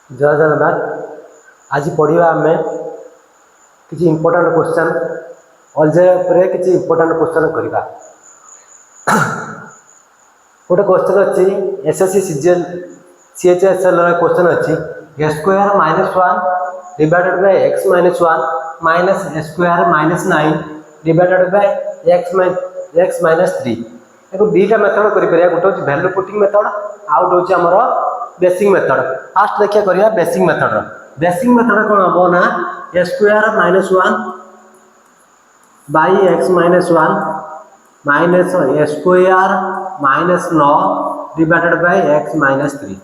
जय जगन्नाथ। आज पढ़ा आम कि इम्पोर्टाट क्वेश्चन अलजेब्रा किसी इम्पोर्टाट क्वेश्चन करवा। गोटे क्वेश्चन अच्छी एसएससी सीजीएल सीएचएसएल क्वेश्चन अच्छी a square -1 divided by x -1 minus a square -9 divided by x -3 एक दुईटा मेथड कर गोटे हूँ वैल्यू पुटिंग मेथड आउट हूँ आमर बेसिक मेथड। फास्ट देखिए करिया बेसिक मेथड कौन हम ना a square -1 by x -1 minus a square -9 divided by x -3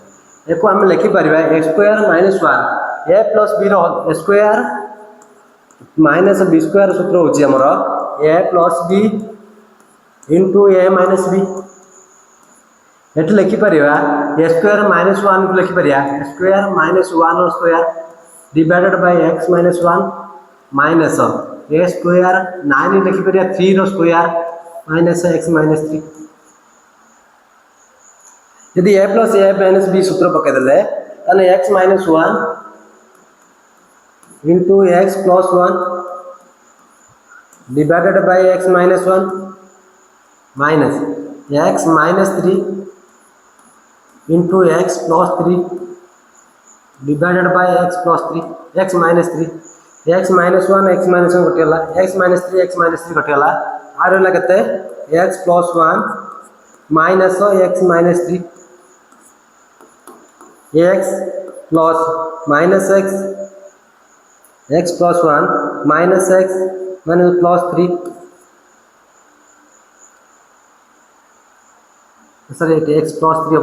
एक आम लिखिपर a square -1 a plus b square minus B square सूत्र हूँ आमर a plus B into a minus b ये लिखिपर ए स्क्वायर -1 को लिखिपर a square -1 square divided by x -1 minus a square 9 लिखिपर 3 स्क्वायर माइनस एक्स -3 यदि a plus A minus b सूत्र पकईदे x -1 into x plus 1 divided by x -1 minus x -3 into x plus 3 divided by x plus 3 x -3 x -1 x -1 कटिगला x -3 कटिगला आर है के x plus 1 minus x -3 x plus minus x plus 1 minus x plus 3 sir ये x plus 3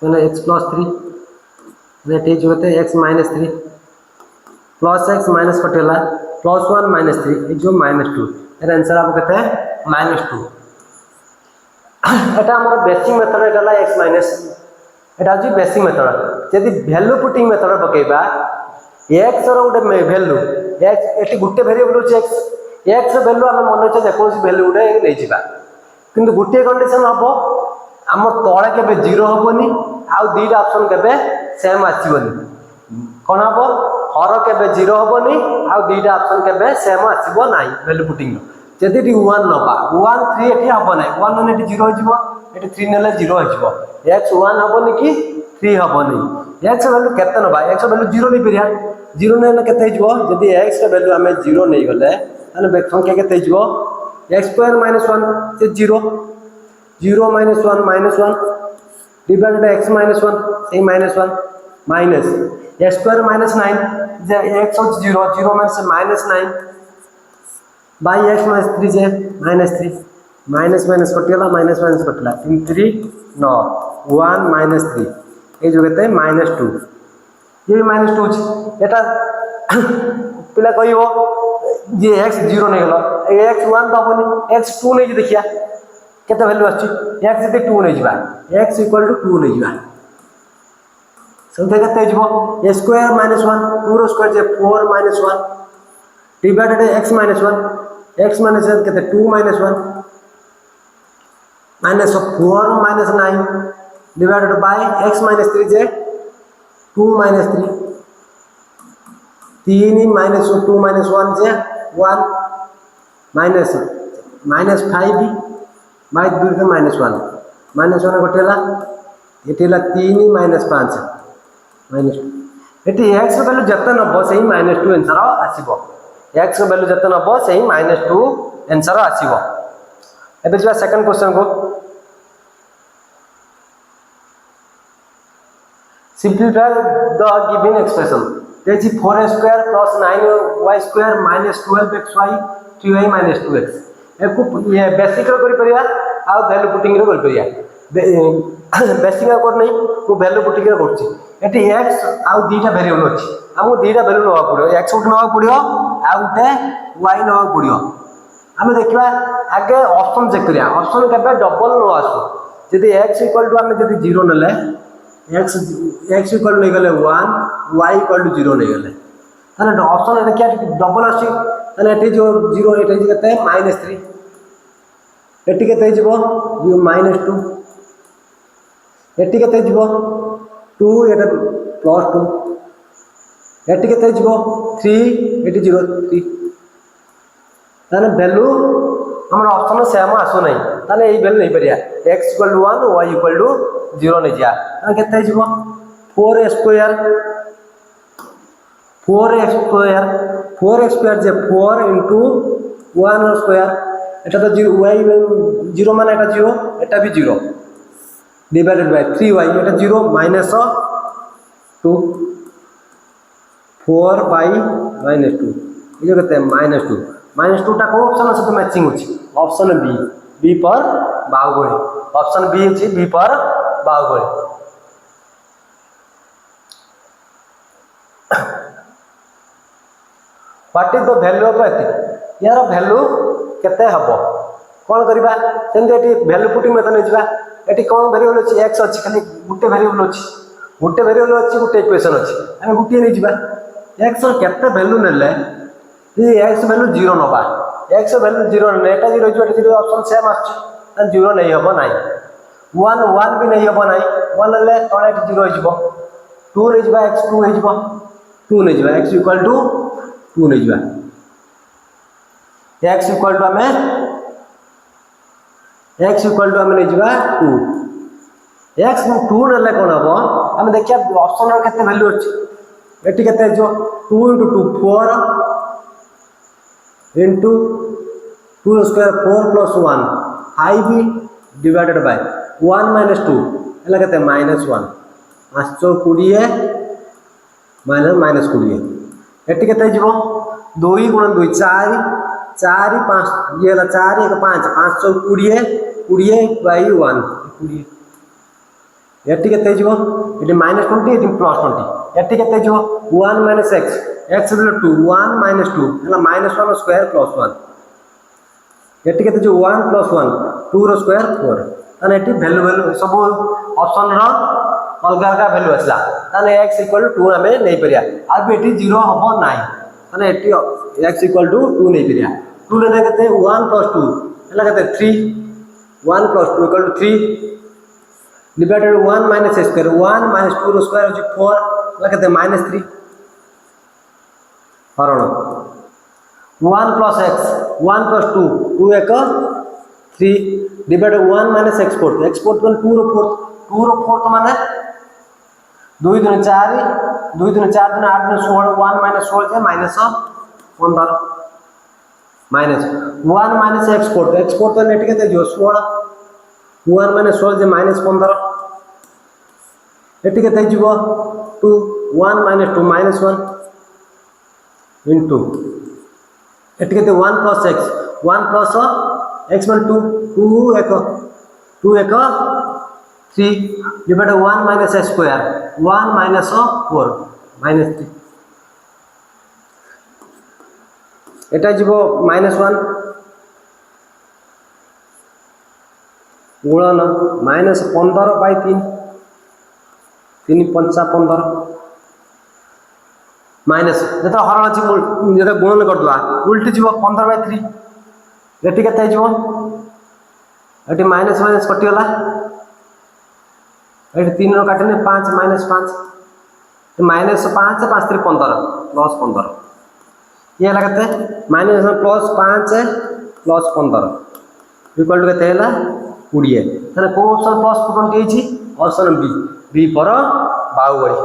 हम x plus 3 जो x -3 plus x minus कटेगा plus 1 -3 जो -2 यार आंसर आप कहते हैं -2 एटा हमर बेसिक मेथड एटा एक्स माइनस एटा जी बेसिक मेथड यदि वैल्यू पुटिंग मेथड पकेबा एक्स रो गोटे वैल्यू एक्स एटी गोटे वेरिएबल होची एक्स वैल्यू आम मन इच्छा जेकोसी वैल्यू गोटे नहीं जावा किंतु गोटे कंडीशन हम आम तले केबे जीरो हेनी आउ दीटा ऑप्शन केबे सेम आसबनी कौन हम हर केबे जीरो हेनी आउ दीटा ऑप्शन केबे सेम आसब ना वैल्यू पुटिंग जदि 1 नवा 1 3 एठी हम ना 1 ने एठी जीरो हो एठी 3 नेले जीरो हो एक्स 1 हेनी कि 3 हेनी एक्स वैल्यू केते नवा एक्स वैल्यू जीरो नहीं परिया जीरो ने केते हो जदि एक्स वैल्यू आम जीरो नहीं गले ताने संख्या केते हो एक्स स्क्वायर -1 से 0 0 -1 डिवाइडेड एक्स -1 से -1 माइनस एक्स स्क्वायर -9 जे एक्स हो 0 0 -9 बाई एक्स -3 जे -3 माइनस कटिगला माइनस कटिला 3 3 9 1 -3 ये जो कहते हैं -2 ये -2 एटा पिला कह जे एक्स 0 नहीं गल एक्स 1 तो हेनी एक्स 2 नहीं देखिया केते वैल्यू आछि एक्स जदि 2 नहीं जिबा एक्स इक्वल टू 2 नहीं जिबा संख्या केते जिवो ए स्क्वायर -1 2 रो स्क्वायर जे 4 -1 डिवाइडेड एक्स -1 केते 2 -1 minus 4 -9 divided by x -3 J 2 -3 3 -2 -1 J 1 minus -5 by 2 से -1 कटेगा ये 3 -5 ये एक्स वैल्यू जिते नब से -2 आंसर आसो एक्स वैल्यू जिते नब से -2 आंसर आसो। एबे जा सेकंड क्वेश्चन को simplify the given expression 4 square plus 9 square -12xy 3y -2x एक ये बेसिक रो करि परिया आ वैल्यू पुटिंग रो करि परिया बेसिक कर नहीं वो वैल्यू पुटिंग रो करछि एटी x आ दीटा वेरिएबल अछि हमको दीटा वैल्यू नवा पड़ो x उठ नवा पड़ो आ उठे y नवा पड़ो हम देखिबा आगे ऑप्शन चेक करिया ऑप्शन केबे डबल नो आसो यदि x इक्वल टू हम यदि 0 नले x इक्वल नहीं गले 1 y इक्वल टू 0 नहीं गले ताने ऑप्शन एटा क्या डबल आसी ताने एटी जो 0 एटी केते -3 एटी केते जिवो -2 एटी केते जीवो 2 एटा प्लस 2 एटी केते जीवो 3 एटी 0 3 ताने वैल्यू हमर ऑप्शन सेम आसो नहीं ताने एई वैल्यू नहीं परिया x = 1 y = 0 नहीं जा ताने केते जीवो 4x स्क्वायर 4x स्क्वायर जे 4 * 1 स्क्वायर এটা তো 0 y 0 মানে এটা 0 এটা भी 0 डिवाइडेड बाय 3y এটা 0 माइनस 2 4 बाय -2 ये कहते हैं -2 टा को ऑप्शन से मैचिंग होची ऑप्शन बी पर बाहुगुणी ऑप्शन बी अछि बी पर बाहुगुणी what is the value of एटी यार वैल्यू केते हबो कोन करबा सेंते एटी वैल्यू पुटिंग मेथड नै जिबा एटी कोन वेरिएबल अछि x अछि खाली गुटे वेरिएबल अछि गुटे इक्वेशन अछि हम गुटे नै जिबा x र केते वैल्यू नेले ये x वैल्यू 0 नबा x वैल्यू 0 ने एटा 0 जिबा एटा 0 ऑप्शन सेम आछि त 0 नै हबो नै 1 भी नै हबो नै 1 ले तळे 0 हो जिवो 2 नै जिबा x 2 हो जिवो 2 नै जिबा x = 2 नै जिबा x = हमें नहीं जिबा 2 x 2 नले कोन हबो हम देखिया ऑप्शन र केते वैल्यू अछि एटी केते जो 2 * 2 4 into 2 square 4 plus 1 5 divided by 1 minus 2 एला केते -1 8 20 -20 एटी केते जिवो 2 * 2 4 4 5 ये ला 4 1 5 520 20 by 1 20 एटी केते जिवो एटी -20 एटी +20 एटी केते जिवो 1 - x x = 2 1 - 2 एला -1 स्क्वायर +1 एटी केते जो 1 + 1 2 रो स्क्वायर 4 ताने एटी वैल्यू सब ऑप्शन रो अलगा अलगा वैल्यू असला ताने x = 2 हमें नहीं परिया अब एटी 0 हबो नाही ताने एटी x = 2 नहीं परिया 2 ले केते 1 + 2 एला केते 3 1 + 2 = 3 डिवाइडेड 1 - x स्क्वायर 1 - 2 रो स्क्वायर हो 4 एला केते -3 हरण 1 + x 1 + 2 2 1 3 डिवाइडेड 1 - x 4 2 रो 4 माने 2 * 2 = 4 2 * 2 = 4 8 * 16 1 - 16 जे -15 -1 - x 4 तो नेट केते जो 16 1 - 16 जे -15 एटी केते जीवो 2 1 - 2 -1 into एटी केते 1 + x 1 + x = 2 2 1 2 1 3 divided 1 - x square 1 - 4 -3 एटा जीवो -1 गुणन -15/3 3 × 5 = 15 माइनस जता हरण अछि जता गुणन कर दवा उल्टी जीवो 15/3 एटी केते जीवो एटी माइनस कटि गला एटी 3 रो काटने 5 - 5 -5 5 3 15 +15 ये हला केते -+5 +15 इक्वल टू केते हला 20 तने को ऑप्शन +20 अछि ऑप्शन बी पर Baahubali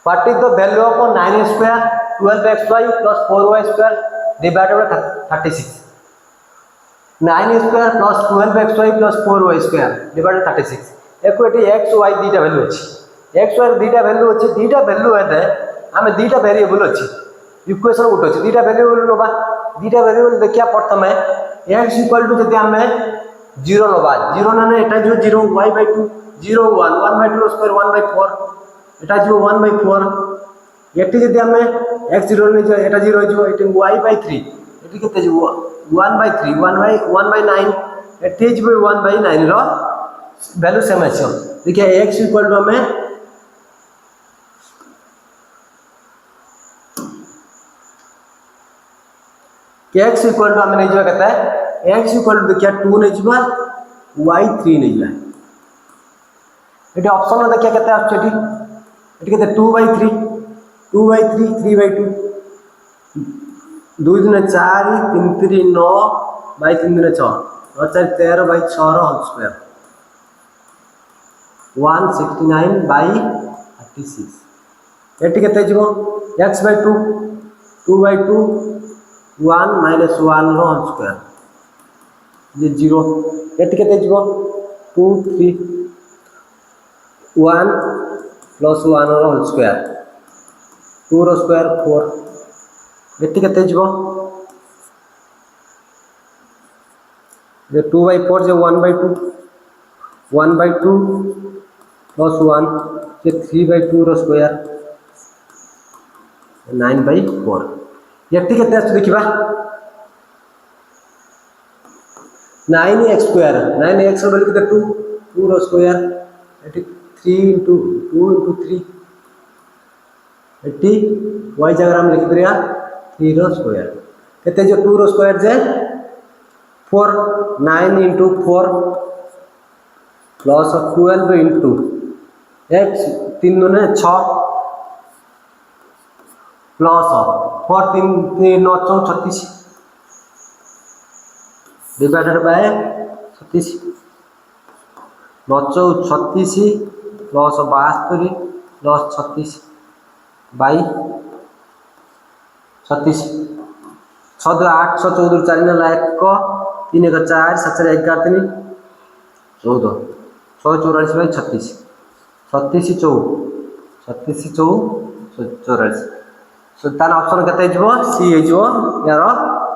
What is the value of 9 square 12xy plus 4y square divided by 36? 9 square plus 12xy plus 4y square divided by 36. एको एटी x y दीटा वैल्यू अछि x y दीटा वैल्यू अछि दीटा वैल्यू हेते हमें दीटा वेरिएबल अछि इक्वेशन गुट अछि दीटा वेरिएबल नबा दीटा वेरिएबल देखिया प्रथमे x = जति हमें 0 नबा 0 ने एटा जो 0 y/2 0 1 1/2 स्क्वायर 1/4 एटा जो 1/4 एटी जदि हमें x 0 ने जो एटा 0 जो एटी y/3 एटी केते जो 1/3 1/9 एटी जो 1/9 रो वैल्यू सेम अछि देखिए x = हमें x = हमें नहीं जो कहता है x इक्वल टू देखिया 2 नहीं जीवा y 3 नहीं जीवा एटी ऑप्शन में देखिया केते आछे एटी केते 2/3 2/3 3/2 2 दिन 4 3 3 9 बाई 3 दिन 6 और 13/6 रो होल स्क्वायर 169/36 एटी केते जीवो x/2 2/2 1 - 1 रो होल स्क्वायर ये 0 एटी केते जीवो 2 3 1 + 1 रो होल स्क्वायर 2 रो स्क्वायर 4 एटी केते जीवो ये 2/4 जे 1/2 1/2 + 1 ये 3/2 रो स्क्वायर 9/4 एटी केते आछ देखिबा 9x स्क्वायर 9x रो वैल्यू केते 2 रो स्क्वायर एटी 3 * 2 * 3 एटी y जगह हम लिख दिया 3 रो स्क्वायर केते जो 2 रो square J 4 9 * 4 + 12 * x 3 9 6 plus 4 3 3 9 36 divided by 36 9 36 plus 72 plus 36 by 36 6 8 14 4 ना 1 3 1 4 7 11 3 14 6 44/36 36 4 44 सो तान ऑप्शन केते जीवो सी हे जीवो यार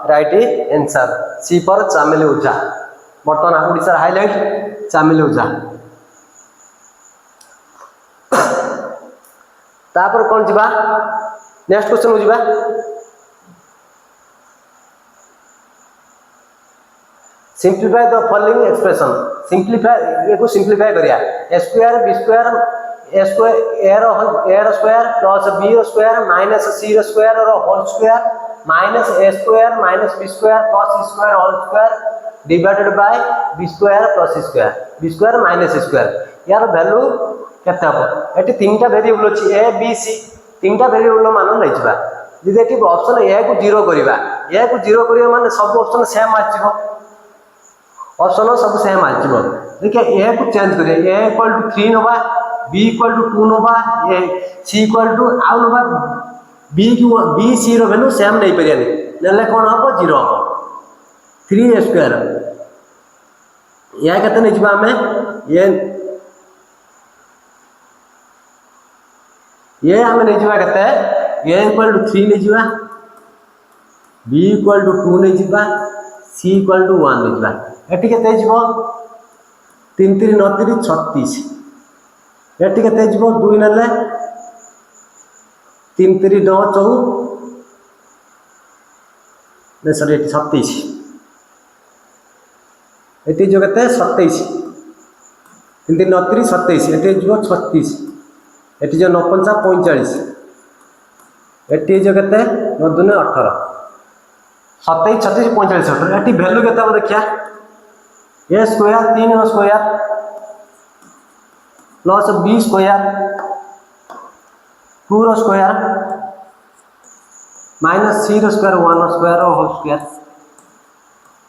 राइट आंसर सी पर चामेली ओझा बर्तमान ओडिसा हाईलाइट चामेली ओझा तापर कोन जीवा नेक्स्ट क्वेश्चन हो जीवा simplify the following expression simplify एको सिंपलीफाई करिया a square b square a square a रो स्क्वायर प्लस b रो स्क्वायर माइनस c रो स्क्वायर और whole square minus a square minus b square plus c square whole square divided by b square plus c square b square minus c square यार value केते हो eighty तीनटा variable अछि a b c तीनटा variable मान नै छिबा जदि eighty option a को 0 करिबा a को 0 करिया माने सब ऑप्शन सेम आछिबो ऑप्शन सब सेम आछिबो देखिए a को चेंज करिए a = 3 नबा b = 2 नबा a c = आउ नबा b c रो वैल्यू सेम नै परियानी नले कोन हबो 0 हबो 3a स्क्वायर या केते नै जिबा हमें ये हमें नै जिबा केते a = 3 नै जिबा b = 2 नै जिबा c = 1 नै जिबा एटी केते जिवो 3 3 9 3 36 एटी केते जिवो 2 नले 3 3 9 4 ने सॉरी 36 एटी जो केते 27 3 3 9 3 27 एटी जिवो 36 एटी जो 9 5 45 एटी जो केते 9 2 18 27 36 45 18 एटी वैल्यू केते हो देखिया a स्क्वायर 3 रो स्क्वायर प्लस b स्क्वायर 2 रो स्क्वायर माइनस c रो स्क्वायर 1 रो square whole square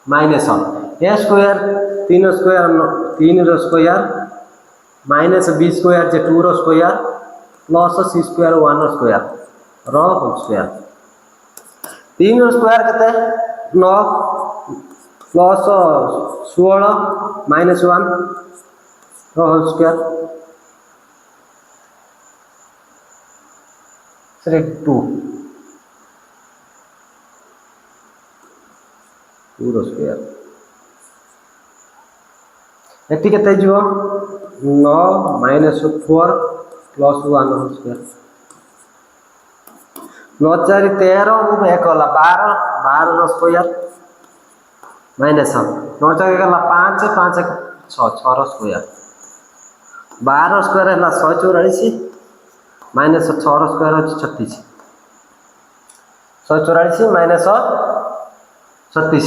minus a square 3 रो स्क्वायर 3 रो स्क्वायर माइनस b स्क्वायर जे 2 रो स्क्वायर प्लस c स्क्वायर 1 रो स्क्वायर रो होल स्क्वायर 3 रो स्क्वायर केते 9 प्लस 16 माइनस 1 रो होल स्क्वायर 2 रो स्क्वायर एटी केते जीवो 9 - 4 + 1 होल स्क्वायर 9 4 13 1 होला 12 रो स्क्वायर माइनस 9 4 गला 5 5 6 6 रो स्क्वायर 12 रो स्क्वायर हला 144 माइनस 6 रो स्क्वायर 36 144 माइनस 36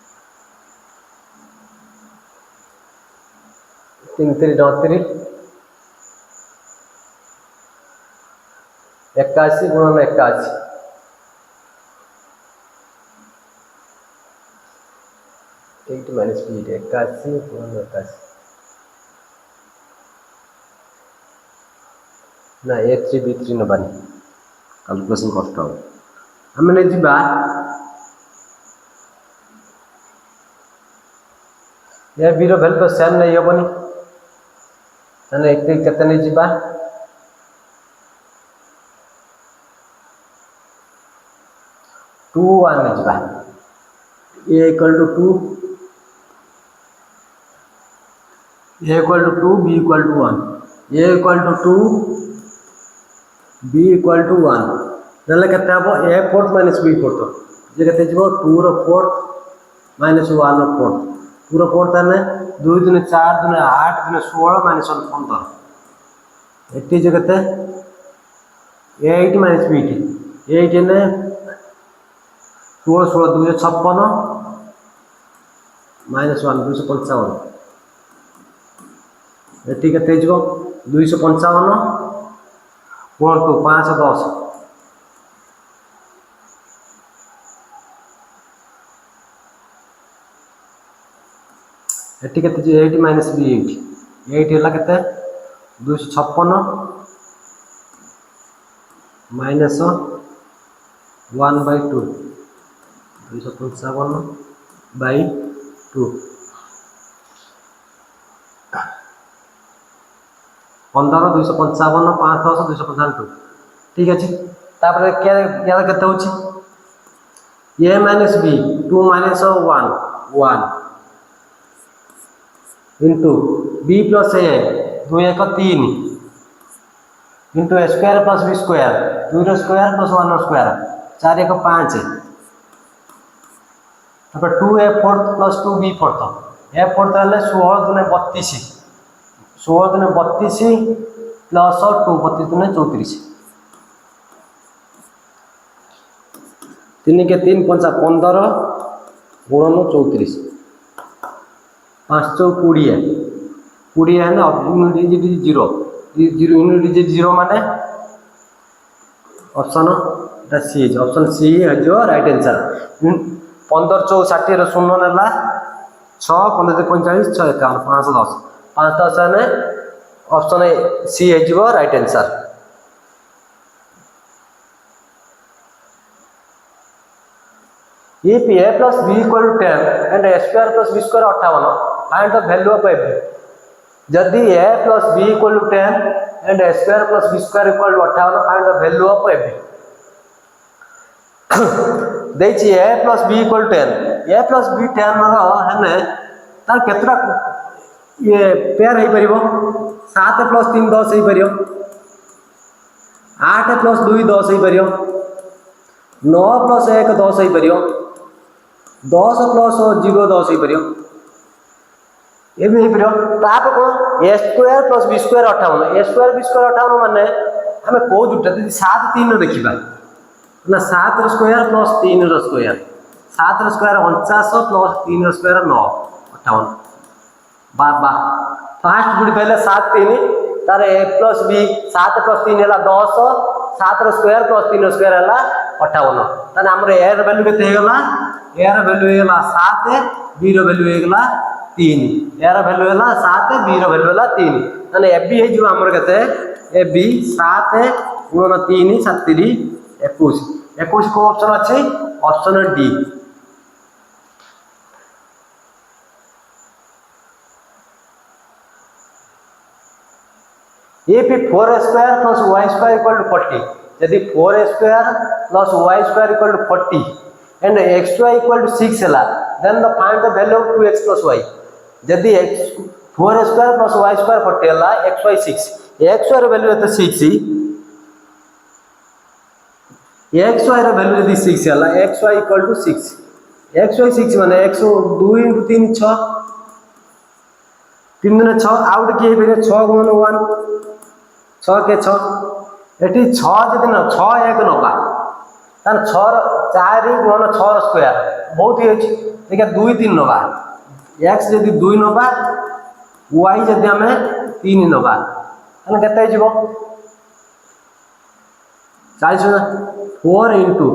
3 3 29 81 गुणन 81 8 माइनस बी 81 गुणन 81 ना A3 B3 नबानी कैलकुलेशन कष्ट हो आम नहीं जीवा ये बीरो वैल्यू तो सेम नहीं हेनी ताने एक केते नहीं जीवा 2 1 नहीं जीवा A equal to 2 A equal to 2 B equal to 1 A equal to 2 B equal to 1 नले केते हबो A fourth minus B fourth जे केते जीवो 2 रो फोर्थ माइनस 1 रो फोर्थ 2 रो फोर्थ ताने 2 2 4 2 8 2 16 माइनस 1 15 एटी जे केते 8 माइनस B 8 ने 16 16 256 माइनस 1 255 एटी केते जीवो 255 गुण टू 510 एटी केते 8 माइनस बी 8 होला केते 256 माइनस 1/2 255/2 15 255 5 10 255 ठीक है तापर क्या या केते होची A minus B 2 minus 1 1 into B plus A 2 1 3 into A square plus B square 2 रो स्क्वायर प्लस 1 रो स्क्वायर 4 1 5 तापर 2A fourth plus 2B fourth A fourth वाले 16 दुने 32 16 दुने 32 प्लस 2 32 दुने 34 3 के 3 5 15 गुणन 34 5 20 20 है ना यूनिट 0 0 यूनिट 0 माने ऑप्शन सी ऑप्शन सी है जो राइट आंसर 15 4 60 रो 0 नेला 6 15 45 6 51 510 510 ने ऑप्शन सी है जो right answer If A plus B equal to 10 and A square plus B square 58 find the value of AB जदि A plus B equal to 10 and A square plus B square equal to 58 find the value of AB देखिए A plus B equal to 10 A plus B 10 रो हने तार केतरा ये pair हे परिबो 7 plus 3 10 हे परियो 8 plus 2 10 हे परियो 9 plus 1 10 हे परियो 10 plus 0 10 ही परियो ये भी परियो ताप को a square plus b square 58 a square b square 58 माने हमें को जुटा यदि 7 3 देखिबा ना 7 रो स्क्वायर प्लस 3 रो स्क्वायर 7 रो स्क्वायर 49 प्लस 3 रो स्क्वायर 9 58 बा फर्स्ट गुडी पहले 7 3 तार a प्लस b 7 प्लस 3 हैला 10 7 रो स्क्वायर प्लस 3 रो स्क्वायर हैला 58 ताने हमर a रो वैल्यू केते हेगला A रो वैल्यू हेगला 7 B रो वैल्यू हेगला 3 A रो वैल्यू हेगला 7 B रो वैल्यू हेगला 3 माने AB हे जो हमर केते AB 7 गुणन 3 7 3 21 21 को ऑप्शन अछि option D If 4 square plus y square equal to 40 यदि 4 square plus y square equal to 40 and xy equal to 6 है then the find the value of 2x plus y यदि 4 square plus y square 40 है xy 6 xy रो value है 6 xy रो value यदि 6 है xy equal to 6 xy 6 माने x 2 * 3 6 3 ने 6 out की है 6 गुणन 1 6 के 6 एटी 6 जदि न 6 1 नबा तार 6 4 गुणन 6 रो स्क्वायर बहुत ही अछि देखा 2 3 नबा x यदि 2 नबा y जदि आम 3 नवा ताने केते जिवो 40 ना 4 इंटू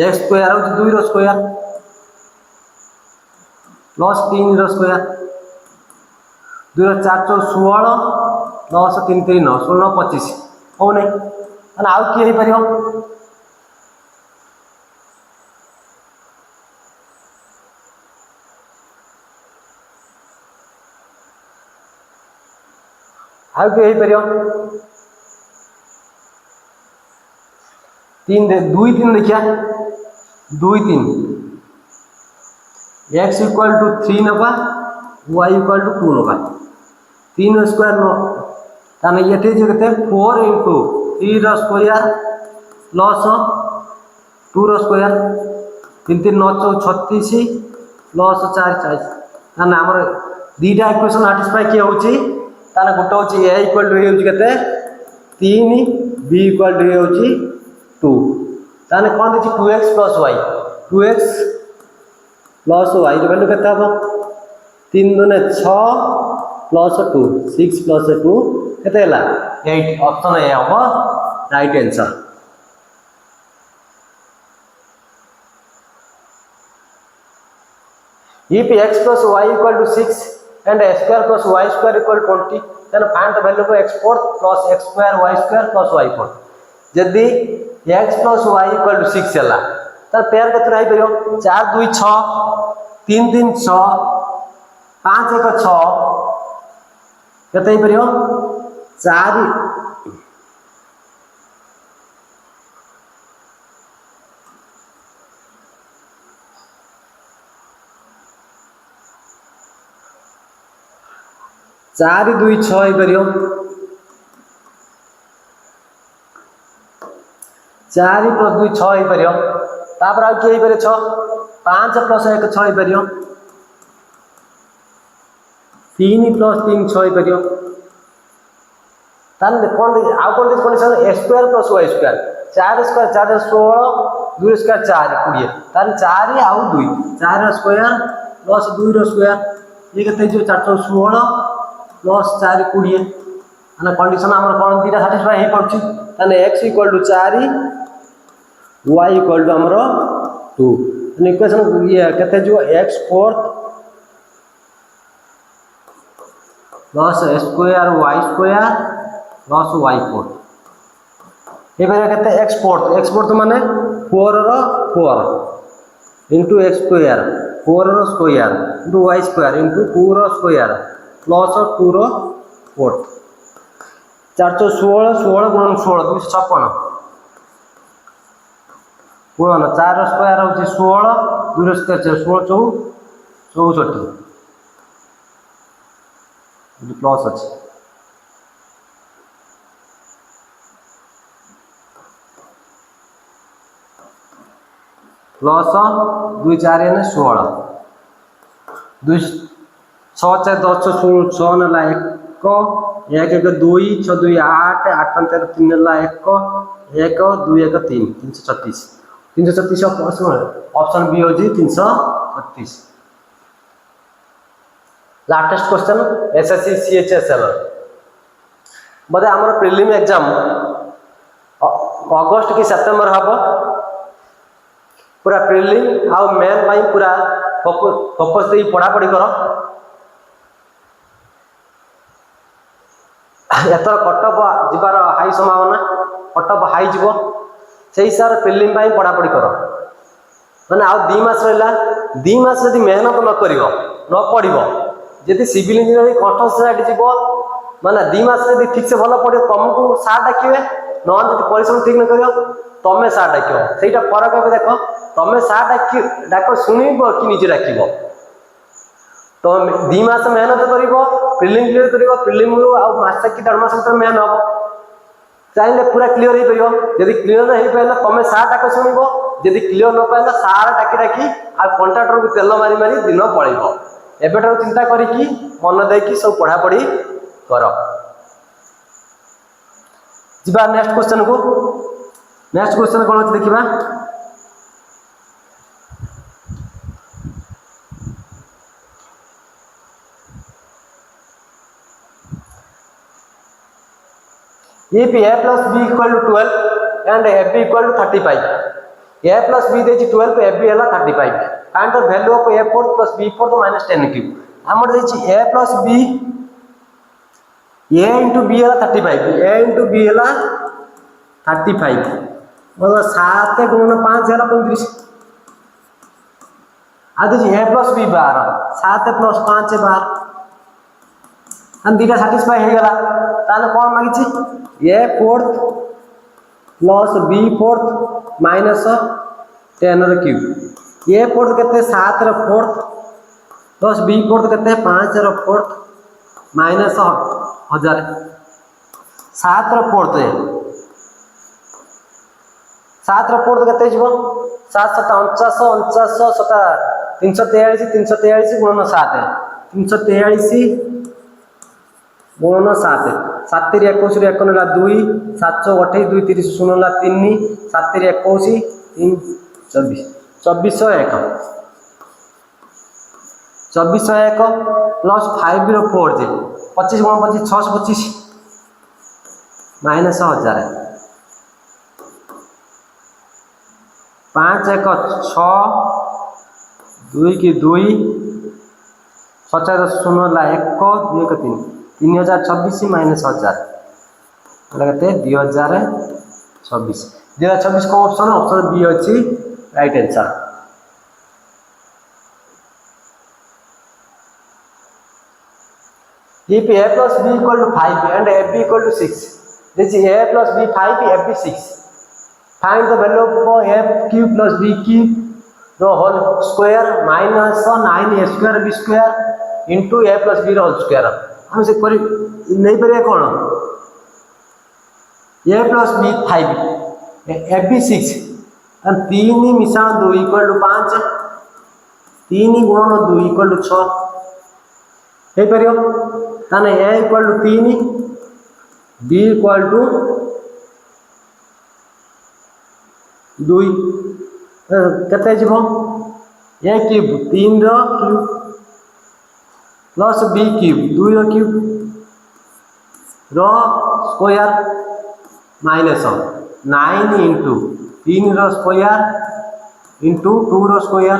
x स्क्वायर हो 2 रो स्क्वायर प्लस 3 रो स्क्वायर 2 4 16 10 3 3 9 16 25 हो नहीं ताने आउ की हे परियो आउ की हे परियो 3 2 3 देखिया 2 3 x इक्वल टू 3 नवा y इक्वल टू 2 नवा 3 स्क्वायर नो ताने ये जो कहते 4 इंटू 3 रो स्क्वायर प्लस 2 रो स्क्वायर 3 3 9 36 प्लस 4 40 ताने हमर दीटा इक्वेशन सैटिस्फाई किया होची ताने गोटे होची a इक्वल टू होची कहते 3 b इक्वल टू होची 2 ताने कोन देची 2x plus y 2x plus y रो वैल्यू केते हबो 3 दुने 6 प्लस 2 6 प्लस 2 केते हला 8 ऑप्शन ए हबो right answer if x plus y equal to 6 and x square plus y square equal to 20 then find the value of x fourth plus x square y square plus y fourth जदी x plus y equal to 6 हला तर pair केते रही परियो 4 2 6 3 3 6 5 1 6 केते ही परियो 4 4 2 6 ही परियो 4 प्लस 2 6 ही परियो तापर आ के ही परियो 6 5 प्लस 1 6 ही परियो 3 प्लस 3 6 ही परियो तान कोन आ कोन दे condition x square plus y square 4 square 4 16 2 square 4 20 तान 4 आउ 2 4 रो स्क्वायर प्लस 2 रो स्क्वायर ये केते जो 416 प्लस 4 20 माने कंडीशन हमर कोन दीटा सैटिस्फाई हे पड़छि ताने x equal to 4 y equal to हमरो 2 इक्वेशन ये कहते जो x fourth plus square y square plus y fourth ये बेरे कहते x फोर्थ माने 4 रो 4 इनटू x स्क्वायर 4 रो square into y square into 2 रो स्क्वायर प्लस 2 रो फोर्थ 416 16 गुणन 16 256 गुणन 4 स्क्वायर होची 16 2 स्क्वायर 16 64 प्लस अछि प्लस 2 4 ने 16 2 6 4 10 16 6 नला 1 1 1 2 6 2 8 8 13 3 नला 1 1 2 1 3 336 336 ऑप्शन बी हो जी 336 लाटेस्ट क्वेश्चन एसएससी सीएचएसएल बदे हमर प्रीलिम एग्जाम अगस्त की सितंबर हबो पूरा प्रीलिम आ मेन पाई पूरा फोकस दे पढ़ा पढ़ी करो एतर कटअप जिबार हाई संभावना कटअप हाई जीवो से हिसाब से प्रीलिम पाई पढ़ा पढ़ी करो माने आ 2 मास रहला 2 मास यदि मेहनत न करिवो न पढ़िवो यदि सिविल इंजीनियरिंग कॉन्स्टेंट जीवो माने 2 मास यदि ठीक से भलो पढ़ियो तुमको सार डाकिवे न यदि परिश्रम ठीक न करियो तमे सार डाकियो सेटा फरक है देखो तमे सार डाको सुनिबो कि निजे डाकिबो तो 2 मास मेहनत करिवो प्रीलिम क्लियर करिवो प्रीलिम रु आ मास की 1.5 मास भीतर मेहनत हबो चाहे पूरा क्लियर हो परियो यदि क्लियर न हो पाइला तमे सार डाको सुनिबो यदि क्लियर न पाइला सार डाकी डाकी आ कॉन्ट्रैक्टर को तेल मारी मारी दिन पळेबो एबेटर चिंता करी कि मन दे कि सब पढ़ा पढ़ी करो जिबा नेक्स्ट क्वेश्चन को नेक्स्ट क्वेश्चन कोन अछि देखिबा If a plus b equal to 12 and ab equal to 35, a plus b देछि 12 ab ହେଲା 35, find the value of a fourth plus b fourth minus 10 cube. हमर देछि a plus b, a into b ହେଲା 35, a into b ହେଲା 35 मतलब 7 गुणन 5 ହେଲା 35, आ देछि a plus b 12, 7 plus 5 12, हम दीटा सैटिस्फाई हो गला ताने कोन मागिछि a fourth plus b fourth minus 10 र क्यूब, a फोर्थ केते 7 र फोर्थ प्लस b फोर्थ केते 5 र फोर्थ माइनस 1000, 7 र फोर्थ है 7 र फोर्थ केते जीवो 7 7 49 49 7 343 गुणन 7 343 गुणन 7 7 रे 21 रे 1 नला 2 7 28 2 30 0 नला 3 7 रे 21 3 24 2401 2401 प्लस 5 रो 4 जे 25 गुण 25 625 माइनस 1000 5 1 6 2 की 2 70 0 ला 1 2 1 3 3026 माइनस 1000 लगते 2026 2026 को ऑप्शन बी अच्छी right answer. If a plus b equal to 5 and ab equal to 6, this is a plus b 5 ab 6, find the value of a cube plus b cube the whole square minus 9a square b square into a plus b whole square। हम से करी नहीं परिया कौन a plus b 5 ab 6 and 3 मिसाण 2 equal to 5 3 गुणन 2 equal to 6 हे परियो ताने a equal to 3 b equal to 2 केते जीवो a क्यूब 3 रो क्यूब प्लस b क्यूब 2 रो क्यूब रो स्क्वायर माइनस 9 इंटू 3 रो स्क्वायर इंटू 2 रो स्क्वायर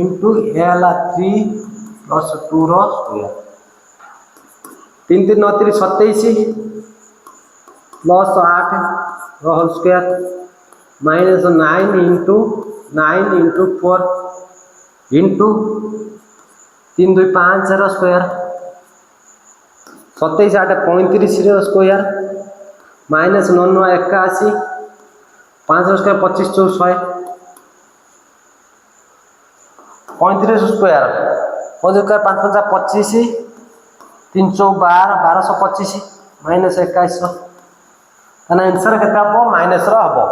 इंटू a ला 3 प्लस 2 रो स्क्वायर 3 3 9 3 27 प्लस 8 रो whole square minus 9 into 4 into 3 2 5 रो स्क्वायर 27 8 35 रो स्क्वायर माइनस 9 9 81 5 रो स्क्वायर 25 4 100 35 स्क्वायर 5 स्क्वायर 5 5 25 3 12 1225 माइनस 2100 ताना आंसर केता हो माइनस रो हबो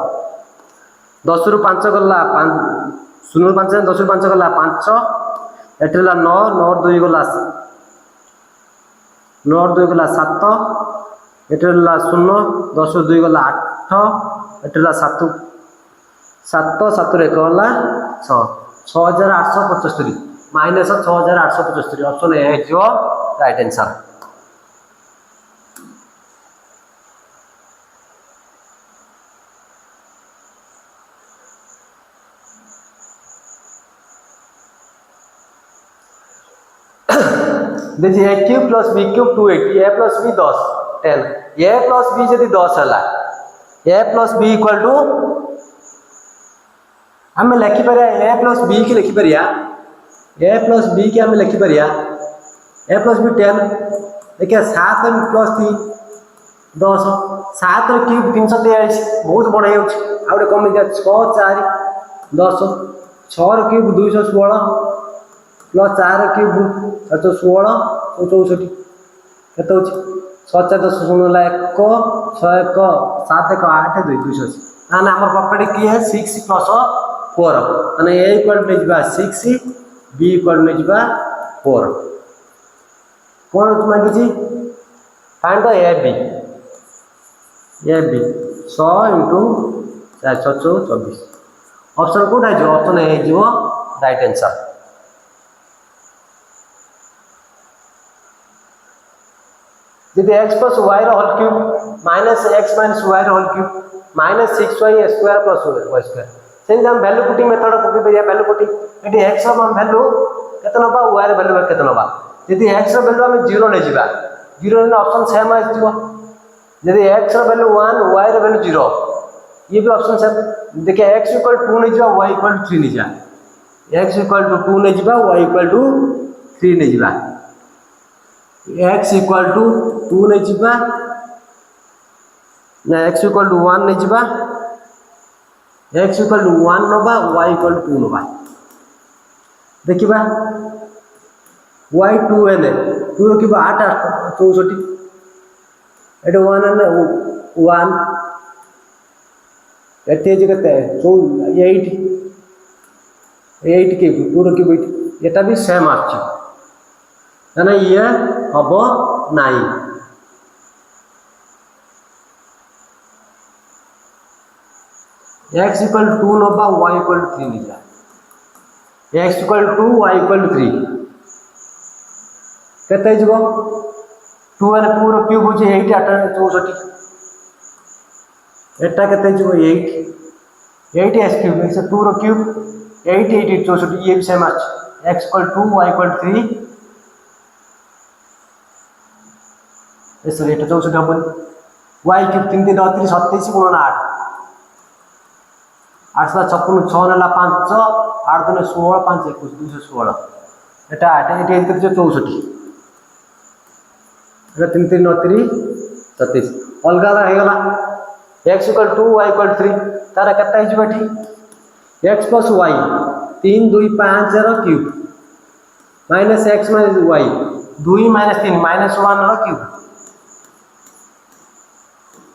10 रु 5 गला 5 0 रु 5 10 रु 5 गला 5 एटला 9 9 2 गला 9 2 गला 7 एटला 0 10 2 गला 8 एटला 7 7 7 रे गला 6 6875 minus 6875 option A is your right answer. देखिए a cube plus b cube 280 a plus b 10 10 a plus b यदि 10 हला a plus b equal to हम लिखि परिया a प्लस b के लिखि परिया a प्लस b के हम लिखि परिया a प्लस b 10 देखिए 7 प्लस 3 10 7 र क्यूब 343 बहुत बड़ हे आउटे कम दिया 6 4 10 6 र क्यूब 216 प्लस 4 र क्यूब 16 64 केते होची 7 10 16 ला 1 6 1 7 1 8 2 280 माने हमर प्रॉपर्टी की है 6 प्लस 4 माने a इक्वल में जबा 6 b इक्वल में जबा 4 कोन मांगी जी find the ab 100 into 424 option कोटा जो ऑप्शन ए जो राइट आंसर। यदि x प्लस y रो whole cube minus x minus y रो whole cube minus 6y square plus y square same हम वैल्यू पुटिंग मेथड पके परिया वैल्यू पुटिंग एटी x रो हम वैल्यू केते नबा y रो वैल्यू केते नबा यदि x रो वैल्यू हम 0 ले जिबा 0 ने ऑप्शन सेम आ जिवो यदि x रो वैल्यू 1 y रो वैल्यू 0 ये भी ऑप्शन सेम देखिए x इक्वल 2 ने जिबा y इक्वल 3 ने जा x इक्वल टू 2 ने जिबा y इक्वल टू 3 ने जिबा x इक्वल टू 2 ने जिबा ना x इक्वल टू 1 ने जिबा x इक्वल टू 1 नबा y इक्वल टू 2 नबा देखिबा y 2 n 2 रखिबा 8 64 एटा 1 न 1 एटे जगते 8 के 2 रखिबा एटा भी सेम आछि ना ये हम नाई x इक्वल 2 नबा y इक्वल 3 निजा x इक्वल 2 y इक्वल 3 केते जबो 2 ने पूरा क्यूब हो जे 8 8 64 एटा केते जबो 8 s क्यूब से 2 रो क्यूब 8 8 64 ये भी सेम आछ x equal 2 y equal 3 sorry एटा 64 डबल y क्यूब 3 3 29 27 गुणन 8 8 7 56 6 नेला 5 8 2 16 5 21 216 एटा 8 एटा इनकर जो 64 एटा 3 3 29 37 अलगा हे गला x इक्वल 2 y इक्वल 3 तारा कत्ता हिज बैठी x प्लस y 3 2 5 रो cube minus x minus y 2 minus 3 minus 1 रो क्यूब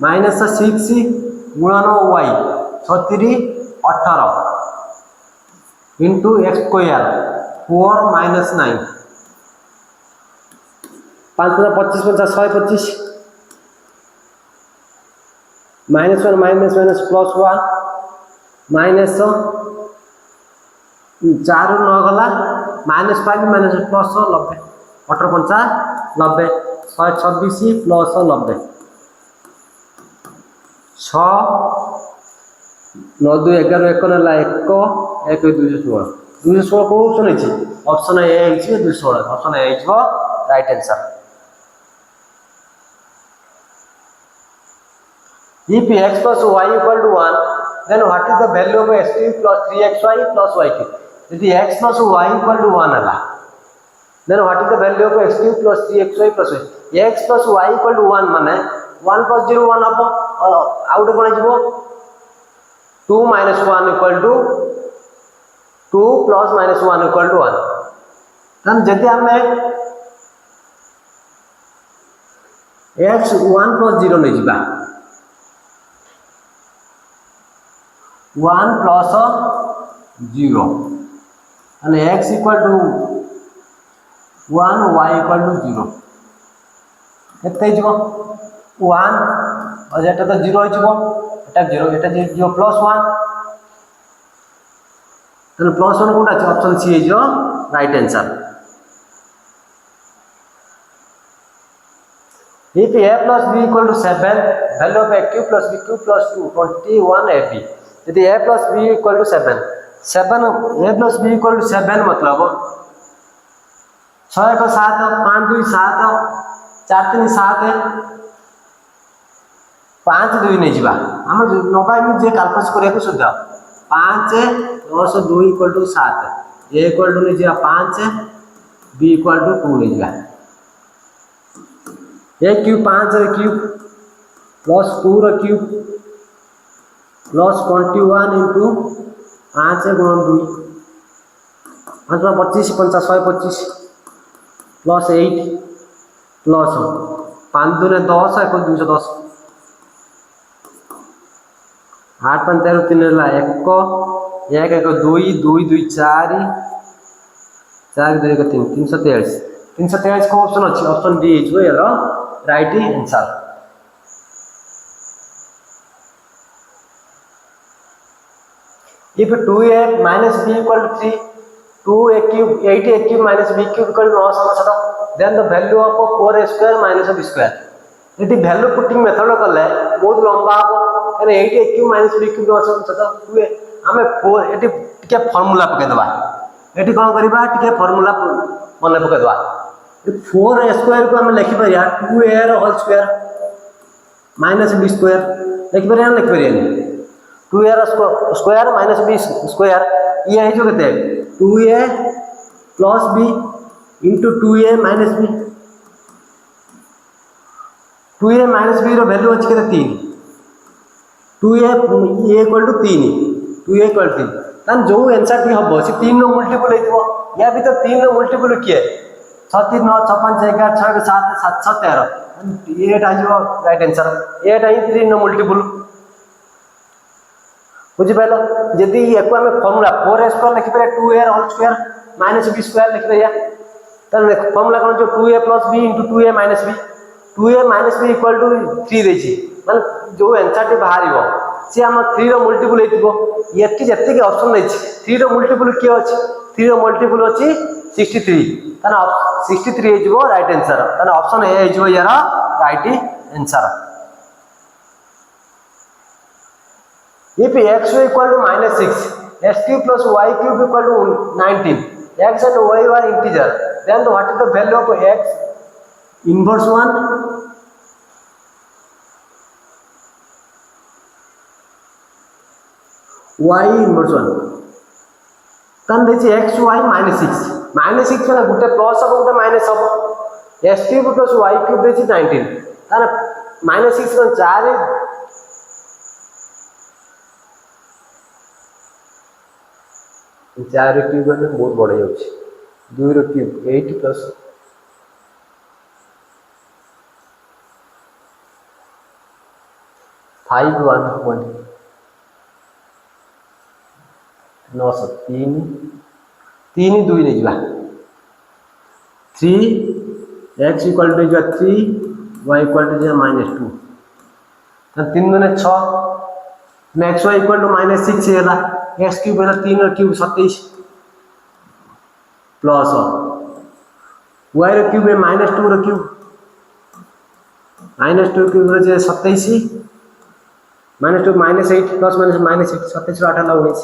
माइनस 6 गुणन y 36 18 into x square 4 minus 9 5 25 50 125 minus 1 minus minus plus 1 minus 4 न गला माइनस 5 माइनस प्लस 90 18 90 126 प्लस 90 6 9 2 11 1 नेला 1 1 216 216 को ऑप्शन है ऑप्शन ए है 216 ऑप्शन ए है right answer if x plus y equal to 1 then what is the value of x cube plus 3xy plus y cube यदि x plus y equal to 1 हला then what is the value of x cube plus 3xy plus y x plus y equal to 1 माने 1 plus 0 1 हबो out बने जिवो 2 minus 1 equal to 2 plus minus 1 equal to 1 then जदि हमें x 1 plus 0 नै जिबा 1 plus 0 and x equal to 1 y equal to 0 केते जिवो 1 और एटा तो 0 जिवो एटा 0 एटा 0 प्लस 1 तो प्लस 1 कोटा छै ऑप्शन सी है जो right answer if a plus b equal to 7 value of a cube plus b cube plus 2 21 ab यदि a plus b equal to 7 a plus b equal to 7 मतलब 6 1 7 5 2 7 4 3 7 5 2 नै जिबा हम नबा में जे कैलकुलेट करे को सुद्धा 5 10 2 equal to 7 a equal to नै जिबा 5 b equal to 2 नै जिबा a क्यूब 5 रे क्यूब प्लस 2 रे क्यूब प्लस 21 इंटू 5 गुणन 2 5 25 50 125 प्लस 8 प्लस 5 2 10 1 210 8 5 13 3 ला 1 1 1 2 2 2 4 4 2 1 3 343 343 को ऑप्शन अछि option D is where right answer if 2a minus b equal to 3 2a cube 8a cube minus b cube equal to 9 then the value of 4a square minus b square ये value putting method कले बहुत लंबा हम कहीं ये ए Q minus B Q हुए आम four ये फर्मूला पकईदे ये कौन करवा फर्मूला मन पकईदे 4a स्क्वायर को आम लिखिपर 2a whole square minus B square लिखिपर लिखिपर 2a स्क्वायर माइनस बी स्क्वायर ये हो 2a plus B into 2a minus B 2a minus B value अच्छी के 3 2a equal to 3 2a equal 3 तान जो आंसर टी हम से 3 रो मल्टीपल हो या भी तो 3 रो मल्टीपल किए 6 3 9 6 5 11 6 7 7 6 13 एट आ राइट आंसर 8 आई 3 रो मल्टीपल बुझी पाइल जदि एको आम फर्मूला 4a स्क्वायर लिखिपर 2a whole square minus B square लिखिपर फर्मूला कौन जो 2a plus B into 2a minus B 2a minus B equal to 3 देछि माने जो आंसर टी बाहर सी आम 3 रो मल्टीपल हो ये जी ऑप्शन नहीं 3 रो मल्टीपल किए अच्छी 3 रो मल्टीपल अच्छी 63 ताना 63 हो राइट आंसर ताना ऑप्शन ए हो यार right answer if x equal to minus 6 x cube plus y cube equal to 19 x and y are integer then what is the value of x inverse 1 y inverse 1 तन देखिए x y minus 6 में गोटे plus हम गोटे minus हम x cube plus y cube देखिए 19 ताना minus 6 में 4 4 क्यूब बहुत बड़ हो 2 रो क्यूब 8 प्लस 5 1 1 9 3 3 2 नहीं जा 3 x equal to 3 y equal to -2 3 दुने 6 x y इक्वल टू -6 है एक्स क्यूब है 3 क्यूब 27 प्लस वाई क्यूब है -2 क्यूब -2 क्यूब 27 -2 -8 प्लस -8 27 8 19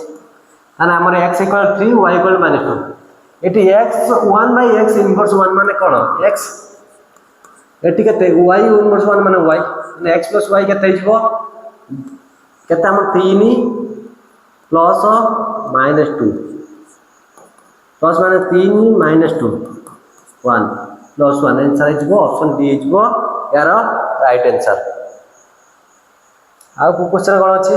ताना हमर x इक्वल 3 y इक्वल -2 एटी x 1 बाय x इनवर्स 1 माने कोन x एटी केते y इनवर्स 1 माने y माने x + y केते हिजबो केते हमर 3 प्लस -2 प्लस माने 3 -2 1 प्लस 1 आंसर हो ऑप्शन डी हो यार राइट आंसर आ को क्वेश्चन कोन अछि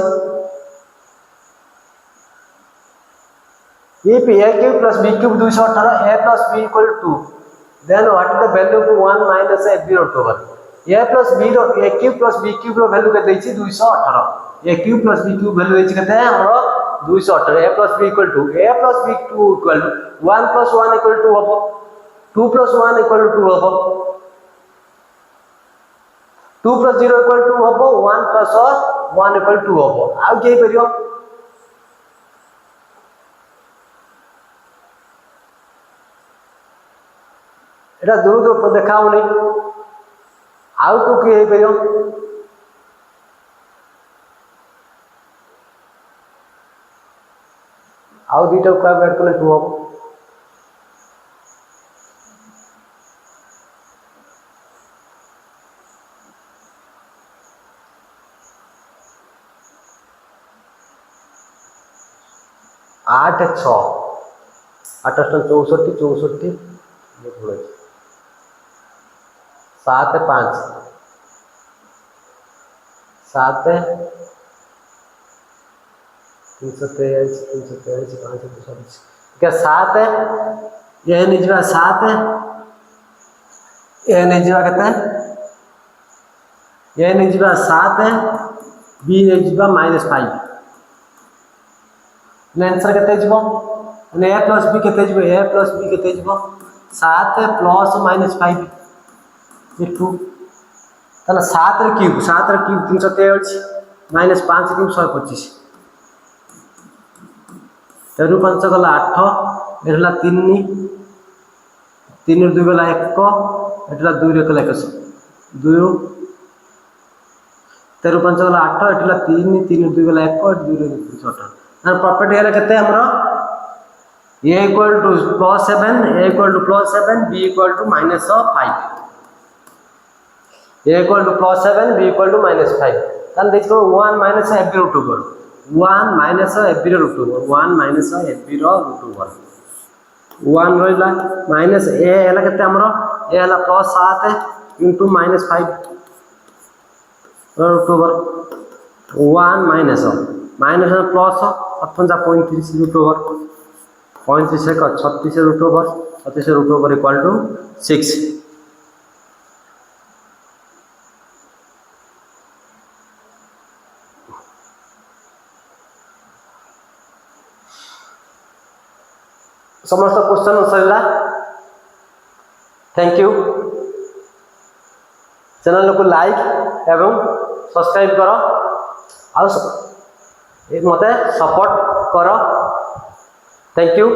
if a cube plus b cube 218 a plus b equal to 2 then what is the value of 1 minus a b root over a plus b रो a cube plus b cube रो value केते छि 218 a cube plus b cube value छि केते हमरो 218 a plus b equal to 2 equal to 1 plus 1 equal to 2 हबो 2 plus 1 equal to 2 हबो 2 plus 0 equal to 2 हबो 1 plus 1 equal to 2 हबो आ के करियो एटा दूर दूर देखाओ नहीं आउ को के करियो आउ दीटा का ऐड करले 2 हम 8 6 8 64 64 7 5 7 343 5 क्या 7 है ये निजवा 7 है ये निजवा कहता है ये निजवा 7 है बी निजवा -5 आंसर केते जीवो ने a + b केते जीवो a + b केते जीवो 7 प्लस -5 ये 2 ताला 7 रे क्यूब 343 -5 क्यूब 125 तेरु 5 गला 8 एला 3 3 रे 2 गला 1 एला 2 रे गला 1 2 13 5 गला 8 एठला 3 3 2 गला 1 2 2 6 ना प्रॉपर्टी है केते हमरो a equal to +7 a equal to +7 b equal to -5 a equal to +7 b equal to -5 तान देखो 1 minus f √2 1 minus f √2 1 minus f √2 1 रहिला माइनस a हला केते हमरो a हला +7 इनटू -5 √2 1 माइनस माइनस प्लस 35 √2 35 एक 36 √2 36 √2 इक्वल टू 6 समस्त क्वेश्चन सरिला थैंक यू चैनल को लाइक एवं सब्सक्राइब करो आ मते सपोर्ट करो थैंक यू।